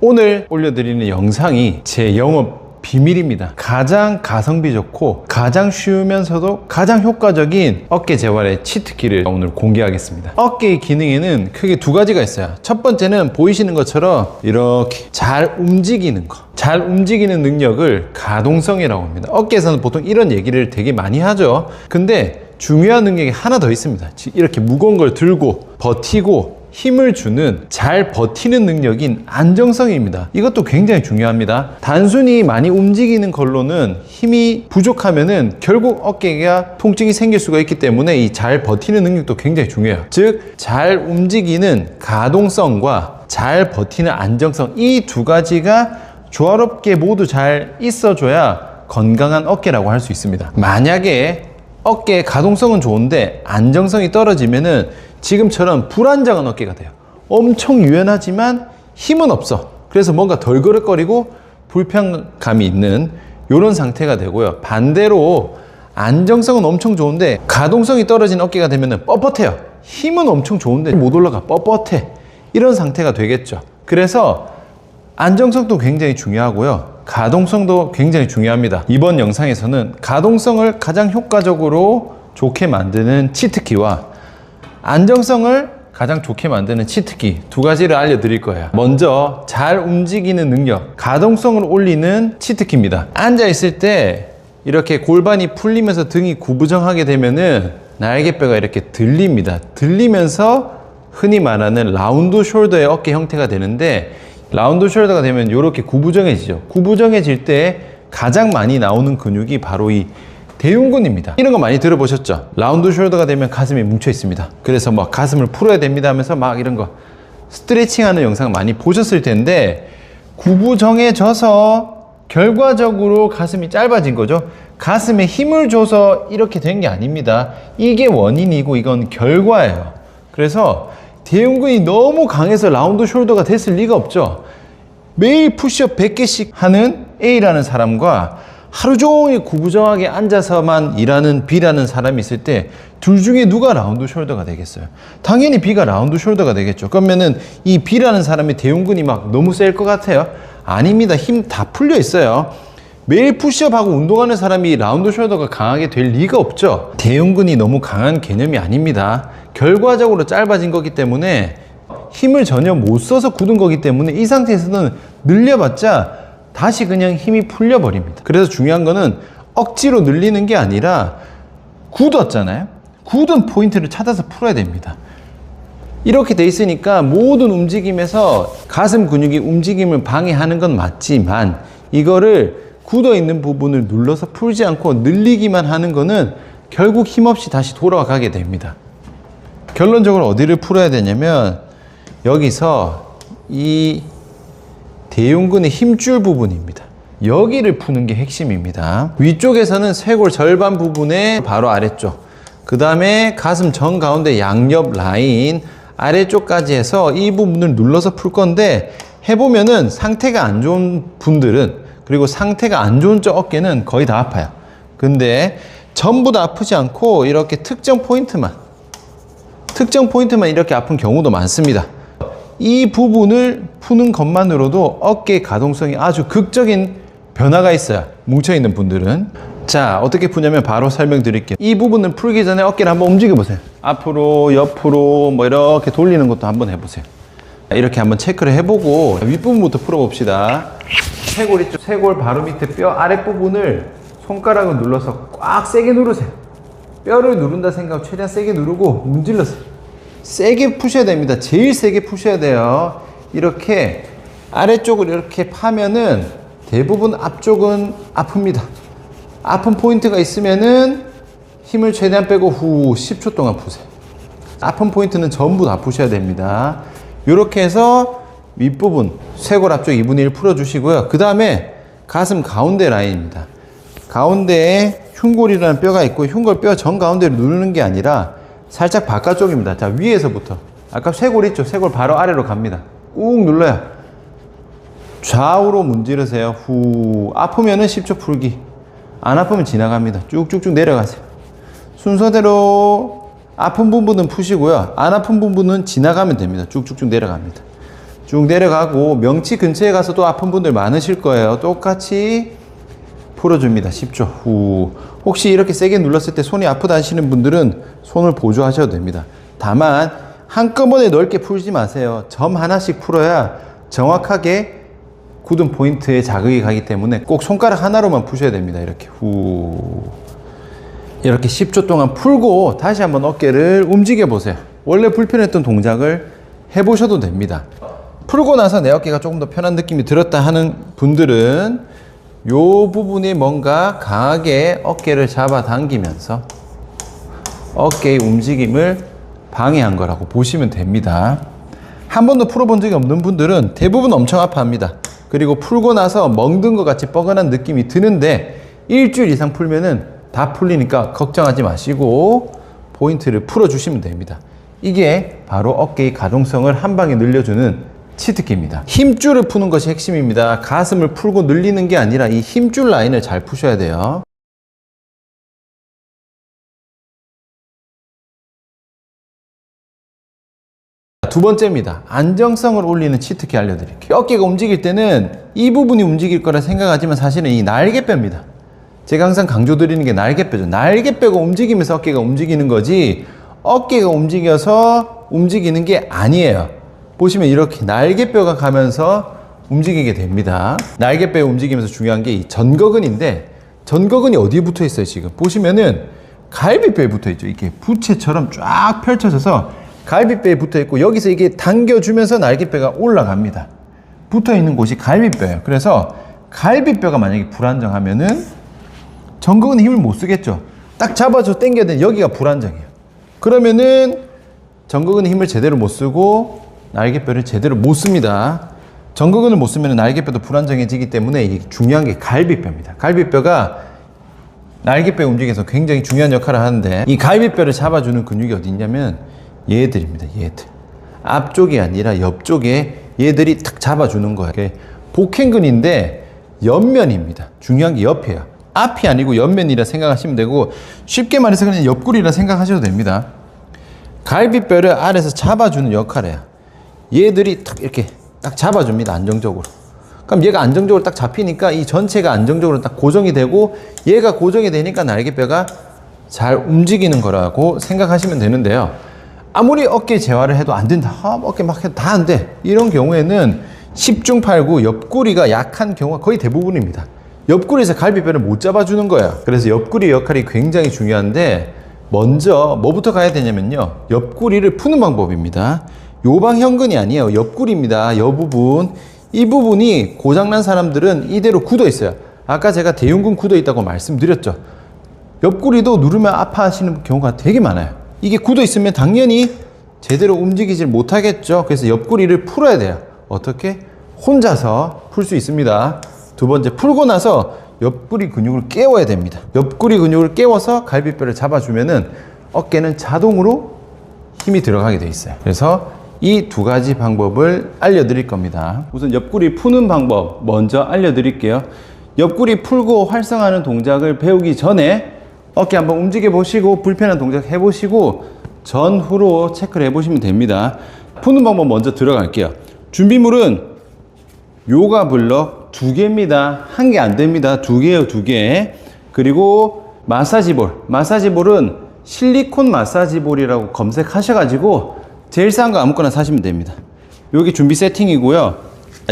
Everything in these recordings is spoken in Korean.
오늘 올려드리는 영상이 제 영업 비밀입니다. 가장 가성비 좋고 가장 쉬우면서도 가장 효과적인 어깨 재활의 치트키를 오늘 공개하겠습니다. 어깨의 기능에는 크게 두 가지가 있어요. 첫 번째는 보이시는 것처럼 이렇게 잘 움직이는 거, 잘 움직이는 능력을 가동성이라고 합니다. 어깨에서는 보통 이런 얘기를 되게 많이 하죠. 근데 중요한 능력이 하나 더 있습니다. 이렇게 무거운 걸 들고 버티고 힘을 주는 잘 버티는 능력인 안정성입니다. 이것도 굉장히 중요합니다. 단순히 많이 움직이는 걸로는 힘이 부족하면은 결국 어깨가 통증이 생길 수가 있기 때문에 이 잘 버티는 능력도 굉장히 중요해요. 즉, 잘 움직이는 가동성과 잘 버티는 안정성, 이 두 가지가 조화롭게 모두 잘 있어줘야 건강한 어깨라고 할 수 있습니다. 만약에 어깨의 가동성은 좋은데 안정성이 떨어지면은 지금처럼 불안정한 어깨가 돼요. 엄청 유연하지만 힘은 없어. 그래서 뭔가 덜그럭거리고 불편감이 있는 이런 상태가 되고요. 반대로 안정성은 엄청 좋은데 가동성이 떨어진 어깨가 되면 뻣뻣해요. 힘은 엄청 좋은데 못 올라가. 뻣뻣해. 이런 상태가 되겠죠. 그래서 안정성도 굉장히 중요하고요. 가동성도 굉장히 중요합니다. 이번 영상에서는 가동성을 가장 효과적으로 좋게 만드는 치트키와 안정성을 가장 좋게 만드는 치트키 두 가지를 알려드릴 거예요. 먼저 잘 움직이는 능력, 가동성을 올리는 치트키입니다. 앉아있을 때 이렇게 골반이 풀리면서 등이 구부정하게 되면은 날개뼈가 이렇게 들립니다. 들리면서 흔히 말하는 라운드 숄더의 어깨 형태가 되는데, 라운드 숄더가 되면 이렇게 구부정해지죠. 구부정해질 때 가장 많이 나오는 근육이 바로 이 대흉근입니다. 이런 거 많이 들어보셨죠? 라운드 숄더가 되면 가슴이 뭉쳐 있습니다. 그래서 막 가슴을 풀어야 됩니다 하면서 막 이런 거 스트레칭 하는 영상 많이 보셨을 텐데, 구부정해져서 결과적으로 가슴이 짧아진 거죠. 가슴에 힘을 줘서 이렇게 된 게 아닙니다. 이게 원인이고 이건 결과예요. 그래서 대흉근이 너무 강해서 라운드 숄더가 됐을 리가 없죠. 매일 푸시업 100개씩 하는 A라는 사람과 하루 종일 구부정하게 앉아서만 일하는 B라는 사람이 있을 때 둘 중에 누가 라운드 숄더가 되겠어요? 당연히 B가 라운드 숄더가 되겠죠. 그러면은 이 B라는 사람의 대흉근이 막 너무 셀 것 같아요? 아닙니다. 힘 다 풀려 있어요. 매일 푸시업하고 운동하는 사람이 라운드 숄더가 강하게 될 리가 없죠. 대흉근이 너무 강한 개념이 아닙니다. 결과적으로 짧아진 거기 때문에 힘을 전혀 못 써서 굳은 거기 때문에 이 상태에서는 늘려봤자 다시 그냥 힘이 풀려버립니다. 그래서 중요한 거는 억지로 늘리는 게 아니라 굳었잖아요. 굳은 포인트를 찾아서 풀어야 됩니다. 이렇게 돼 있으니까 모든 움직임에서 가슴 근육이 움직임을 방해하는 건 맞지만 이거를 굳어 있는 부분을 눌러서 풀지 않고 늘리기만 하는 거는 결국 힘없이 다시 돌아가게 됩니다. 결론적으로 어디를 풀어야 되냐면 여기서 이 대흉근의 힘줄 부분입니다. 여기를 푸는 게 핵심입니다. 위쪽에서는 쇄골 절반 부분에 바로 아래쪽, 그 다음에 가슴 정 가운데 양옆 라인 아래쪽까지 해서 이 부분을 눌러서 풀 건데, 해보면은 상태가 안 좋은 분들은, 그리고 상태가 안 좋은 쪽 어깨는 거의 다 아파요. 근데 전부 다 아프지 않고 이렇게 특정 포인트만 이렇게 아픈 경우도 많습니다. 이 부분을 푸는 것만으로도 어깨 가동성이 아주 극적인 변화가 있어요. 뭉쳐있는 분들은. 자, 어떻게 푸냐면 바로 설명드릴게요. 이 부분을 풀기 전에 어깨를 한번 움직여 보세요. 앞으로 옆으로 뭐 이렇게 돌리는 것도 한번 해보세요. 이렇게 한번 체크를 해보고 윗부분부터 풀어봅시다. 쇄골 있죠? 쇄골 바로 밑에 뼈 아랫부분을 손가락을 눌러서 꽉 세게 누르세요. 뼈를 누른다 생각하고 최대한 세게 누르고 문질러세요. 세게 푸셔야 됩니다. 제일 세게 푸셔야 돼요. 이렇게 아래쪽을 이렇게 파면은 대부분 앞쪽은 아픕니다. 아픈 포인트가 있으면은 힘을 최대한 빼고 후 10초 동안 푸세요. 아픈 포인트는 전부 다 푸셔야 됩니다. 이렇게 해서 윗부분 쇄골 앞쪽 2분의 1 풀어주시고요. 그 다음에 가슴 가운데 라인입니다. 가운데에 흉골이라는 뼈가 있고 흉골 뼈 정 가운데를 누르는 게 아니라 살짝 바깥쪽입니다. 자, 위에서부터 아까 쇄골 있죠? 쇄골 바로 아래로 갑니다. 꾹 눌러요. 좌우로 문지르세요. 후. 아프면은 10초 풀기. 안 아프면 지나갑니다. 쭉쭉쭉 내려가세요. 순서대로 아픈 부분은 푸시고요. 안 아픈 부분은 지나가면 됩니다. 쭉쭉쭉 내려갑니다. 쭉 내려가고 명치 근처에 가서 또 아픈 분들 많으실 거예요. 똑같이 풀어줍니다. 10초 후. 혹시 이렇게 세게 눌렀을 때 손이 아프다 하시는 분들은 손을 보조하셔도 됩니다. 다만 한꺼번에 넓게 풀지 마세요. 점 하나씩 풀어야 정확하게 굳은 포인트에 자극이 가기 때문에 꼭 손가락 하나로만 푸셔야 됩니다. 이렇게 후. 이렇게 10초 동안 풀고 다시 한번 어깨를 움직여 보세요. 원래 불편했던 동작을 해보셔도 됩니다. 풀고 나서 내 어깨가 조금 더 편한 느낌이 들었다 하는 분들은 요 부분이 뭔가 강하게 어깨를 잡아당기면서 어깨의 움직임을 방해한 거라고 보시면 됩니다. 한 번도 풀어본 적이 없는 분들은 대부분 엄청 아파합니다. 그리고 풀고 나서 멍든 것 같이 뻐근한 느낌이 드는데 일주일 이상 풀면은 다 풀리니까 걱정하지 마시고 포인트를 풀어주시면 됩니다. 이게 바로 어깨의 가동성을 한 방에 늘려주는 치트키입니다. 힘줄을 푸는 것이 핵심입니다. 가슴을 풀고 늘리는 게 아니라 이 힘줄 라인을 잘 푸셔야 돼요. 두 번째입니다. 안정성을 올리는 치트키 알려드릴게요. 어깨가 움직일 때는 이 부분이 움직일 거라 생각하지만 사실은 이 날개뼈입니다. 제가 항상 강조드리는 게 날개뼈죠. 날개뼈가 움직이면서 어깨가 움직이는 거지 어깨가 움직여서 움직이는 게 아니에요. 보시면 이렇게 날개뼈가 가면서 움직이게 됩니다. 날개뼈 움직이면서 중요한 게 이 전거근인데 전거근이 어디에 붙어 있어요? 지금 보시면은 갈비뼈에 붙어 있죠. 이렇게 부채처럼 쫙 펼쳐져서 갈비뼈에 붙어 있고 여기서 이게 당겨주면서 날개뼈가 올라갑니다. 붙어 있는 곳이 갈비뼈예요. 그래서 갈비뼈가 만약에 불안정하면은 전거근에 힘을 못 쓰겠죠. 딱 잡아줘 당겨야 되는데 여기가 불안정해요. 그러면은 전거근에 힘을 제대로 못 쓰고 날개뼈를 제대로 못 씁니다. 전거근을 못 쓰면 날개뼈도 불안정해지기 때문에 이게 중요한 게 갈비뼈입니다. 갈비뼈가 날개뼈 움직여서 굉장히 중요한 역할을 하는데 이 갈비뼈를 잡아주는 근육이 어디 있냐면 얘들입니다. 얘들. 앞쪽이 아니라 옆쪽에 얘들이 탁 잡아주는 거예요. 복행근인데 옆면입니다. 중요한 게 옆이에요. 앞이 아니고 옆면이라 생각하시면 되고 쉽게 말해서 그냥 옆구리라 생각하셔도 됩니다. 갈비뼈를 아래에서 잡아주는 역할이에요. 얘들이 딱 이렇게 딱 잡아줍니다. 안정적으로. 그럼 얘가 안정적으로 딱 잡히니까 이 전체가 안정적으로 딱 고정이 되고 얘가 고정이 되니까 날개뼈가 잘 움직이는 거라고 생각하시면 되는데요. 아무리 어깨 재활을 해도 안 된다. 어깨 막 해도 다 안 돼. 이런 경우에는 10중 8구 옆구리가 약한 경우가 거의 대부분입니다. 옆구리에서 갈비뼈를 못 잡아주는 거예요. 그래서 옆구리 역할이 굉장히 중요한데 먼저 뭐부터 가야 되냐면요. 옆구리를 푸는 방법입니다. 요방형근이 아니에요. 옆구리입니다. 여 부분. 이 부분이 고장난 사람들은 이대로 굳어 있어요. 아까 제가 대흉근 굳어 있다고 말씀드렸죠. 옆구리도 누르면 아파하시는 경우가 되게 많아요. 이게 굳어 있으면 당연히 제대로 움직이질 못하겠죠. 그래서 옆구리를 풀어야 돼요. 어떻게? 혼자서 풀 수 있습니다. 두 번째, 풀고 나서 옆구리 근육을 깨워야 됩니다. 옆구리 근육을 깨워서 갈비뼈를 잡아주면은 어깨는 자동으로 힘이 들어가게 돼 있어요. 그래서 이 두 가지 방법을 알려드릴 겁니다. 우선 옆구리 푸는 방법 먼저 알려드릴게요. 옆구리 풀고 활성화하는 동작을 배우기 전에 어깨 한번 움직여 보시고 불편한 동작 해보시고 전후로 체크를 해보시면 됩니다. 푸는 방법 먼저 들어갈게요. 준비물은 요가 블럭 2개입니다. 1개 안 됩니다. 2개예요, 2개. 그리고 마사지볼. 마사지볼은 실리콘 마사지볼이라고 검색하셔가지고 제일 싼 거 아무거나 사시면 됩니다. 여기 준비 세팅이고요.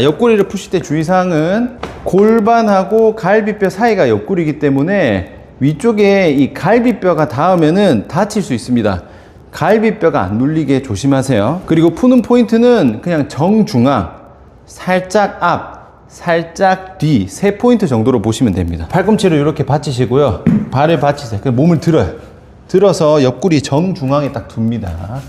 옆구리를 푸실 때 주의사항은 골반하고 갈비뼈 사이가 옆구리이기 때문에 위쪽에 이 갈비뼈가 닿으면은 다칠 수 있습니다. 갈비뼈가 안 눌리게 조심하세요. 그리고 푸는 포인트는 그냥 정중앙, 살짝 앞, 살짝 뒤 3포인트 정도로 보시면 됩니다. 팔꿈치를 이렇게 받치시고요. 발을 받치세요. 그냥 몸을 들어요. 들어서 옆구리 정중앙에 딱 둡니다.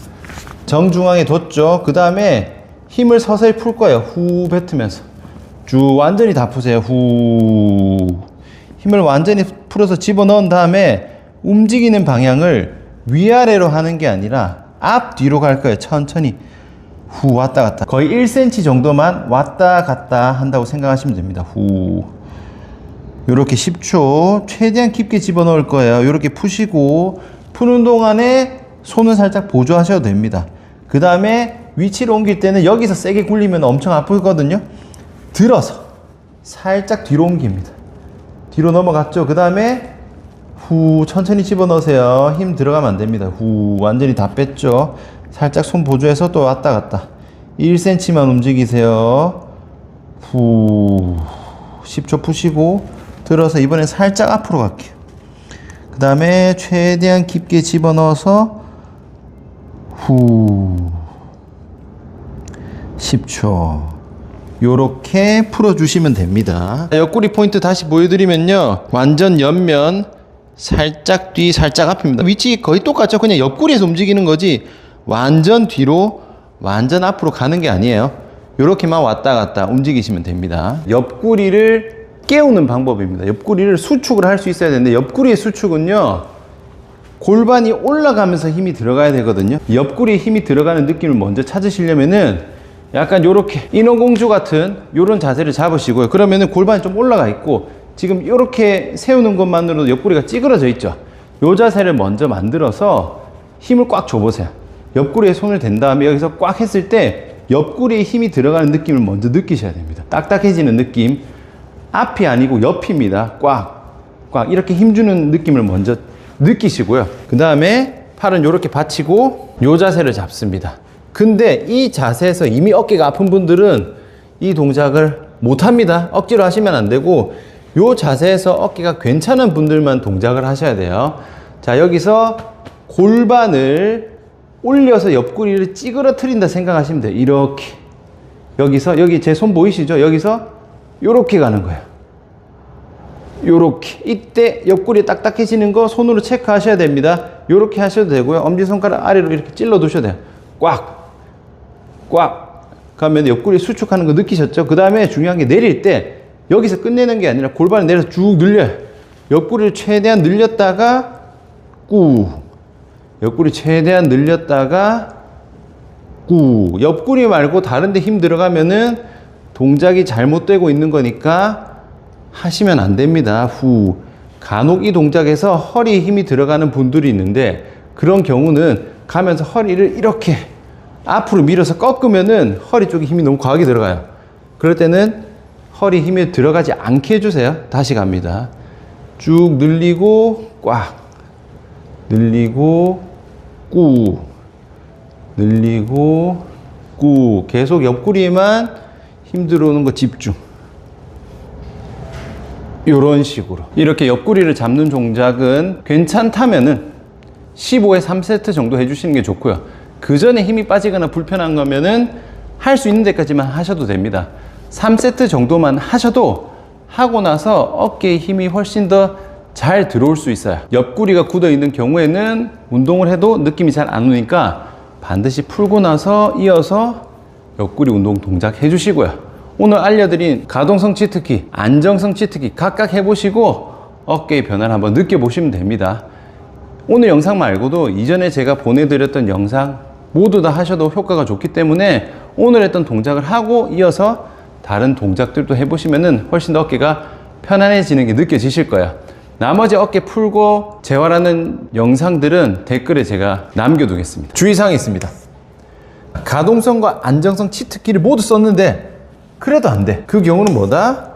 정중앙에 뒀죠. 그 다음에 힘을 서서히 풀 거예요. 후 뱉으면서 쭉 완전히 다 푸세요. 후 힘을 완전히 풀어서 집어넣은 다음에 움직이는 방향을 위아래로 하는 게 아니라 앞뒤로 갈 거예요. 천천히 후 왔다 갔다 거의 1cm 정도만 왔다 갔다 한다고 생각하시면 됩니다. 후 요렇게 10초 최대한 깊게 집어넣을 거예요. 요렇게 푸시고 푸는 동안에 손은 살짝 보조하셔도 됩니다. 그 다음에 위치를 옮길 때는 여기서 세게 굴리면 엄청 아프거든요. 들어서 살짝 뒤로 옮깁니다. 뒤로 넘어갔죠. 그 다음에 후 천천히 집어넣으세요. 힘 들어가면 안 됩니다. 후 완전히 다 뺐죠. 살짝 손 보조해서 또 왔다 갔다 1cm만 움직이세요. 후 10초 푸시고 들어서 이번엔 살짝 앞으로 갈게요. 그 다음에 최대한 깊게 집어넣어서 후 10초 요렇게 풀어주시면 됩니다. 옆구리 포인트 다시 보여드리면요, 완전 옆면 살짝 뒤 살짝 앞입니다. 위치 거의 똑같죠. 그냥 옆구리에서 움직이는 거지 완전 뒤로 완전 앞으로 가는 게 아니에요. 요렇게만 왔다 갔다 움직이시면 됩니다. 옆구리를 깨우는 방법입니다. 옆구리를 수축을 할 수 있어야 되는데, 옆구리의 수축은요, 골반이 올라가면서 힘이 들어가야 되거든요. 옆구리에 힘이 들어가는 느낌을 먼저 찾으시려면은 약간 요렇게 인어공주 같은 요런 자세를 잡으시고요. 그러면은 골반이 좀 올라가 있고, 지금 요렇게 세우는 것만으로도 옆구리가 찌그러져 있죠. 요 자세를 먼저 만들어서 힘을 꽉 줘보세요. 옆구리에 손을 댄 다음에 여기서 꽉 했을 때 옆구리에 힘이 들어가는 느낌을 먼저 느끼셔야 됩니다. 딱딱해지는 느낌. 앞이 아니고 옆입니다. 꽉 이렇게 힘주는 느낌을 먼저 느끼시고요. 그 다음에 팔은 이렇게 받치고 요 자세를 잡습니다. 근데 이 자세에서 이미 어깨가 아픈 분들은 이 동작을 못합니다. 억지로 하시면 안 되고, 요 자세에서 어깨가 괜찮은 분들만 동작을 하셔야 돼요. 자, 여기서 골반을 올려서 옆구리를 찌그러뜨린다 생각하시면 돼요. 이렇게. 여기서, 여기 제 손 보이시죠? 여기서 요렇게 가는 거예요. 요렇게. 이때 옆구리 딱딱해지는 거 손으로 체크하셔야 됩니다. 요렇게 하셔도 되고요. 엄지손가락 아래로 이렇게 찔러 두셔도 돼요. 꽉 가면 옆구리 수축하는 거 느끼셨죠? 그 다음에 중요한 게 내릴 때 여기서 끝내는 게 아니라 골반을 내려서 쭉 늘려요. 옆구리를 최대한 늘렸다가 꾹. 옆구리 최대한 늘렸다가 꾹. 옆구리 말고 다른 데 힘 들어가면은 동작이 잘못되고 있는 거니까 하시면 안 됩니다. 후. 간혹 이 동작에서 허리에 힘이 들어가는 분들이 있는데, 그런 경우는 가면서 허리를 이렇게 앞으로 밀어서 꺾으면은 허리 쪽에 힘이 너무 과하게 들어가요. 그럴 때는 허리 힘이 들어가지 않게 해주세요. 다시 갑니다. 쭉 늘리고 꽉. 늘리고 꾹. 늘리고 꾹. 계속 옆구리에만 힘 들어오는 거 집중. 이런 식으로 이렇게 옆구리를 잡는 동작은 괜찮다면은 15에 3세트 정도 해주시는 게 좋고요. 그 전에 힘이 빠지거나 불편한 거면은 할 수 있는 데까지만 하셔도 됩니다. 3세트 정도만 하셔도 하고 나서 어깨에 힘이 훨씬 더 잘 들어올 수 있어요. 옆구리가 굳어 있는 경우에는 운동을 해도 느낌이 잘 안 오니까 반드시 풀고 나서 이어서 옆구리 운동 동작 해주시고요. 오늘 알려드린 가동성 치트키, 안정성 치트키 각각 해보시고 어깨의 변화를 한번 느껴보시면 됩니다. 오늘 영상 말고도 이전에 제가 보내드렸던 영상 모두 다 하셔도 효과가 좋기 때문에 오늘 했던 동작을 하고 이어서 다른 동작들도 해보시면 훨씬 더 어깨가 편안해지는 게 느껴지실 거예요. 나머지 어깨 풀고 재활하는 영상들은 댓글에 제가 남겨두겠습니다. 주의사항이 있습니다. 가동성과 안정성 치트키를 모두 썼는데 그래도 안 돼. 그 경우는 뭐다?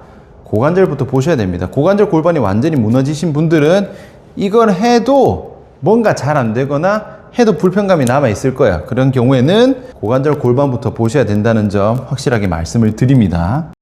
고관절부터 보셔야 됩니다. 고관절 골반이 완전히 무너지신 분들은 이걸 해도 뭔가 잘 안 되거나 해도 불편감이 남아 있을 거야. 그런 경우에는 고관절 골반부터 보셔야 된다는 점 확실하게 말씀을 드립니다.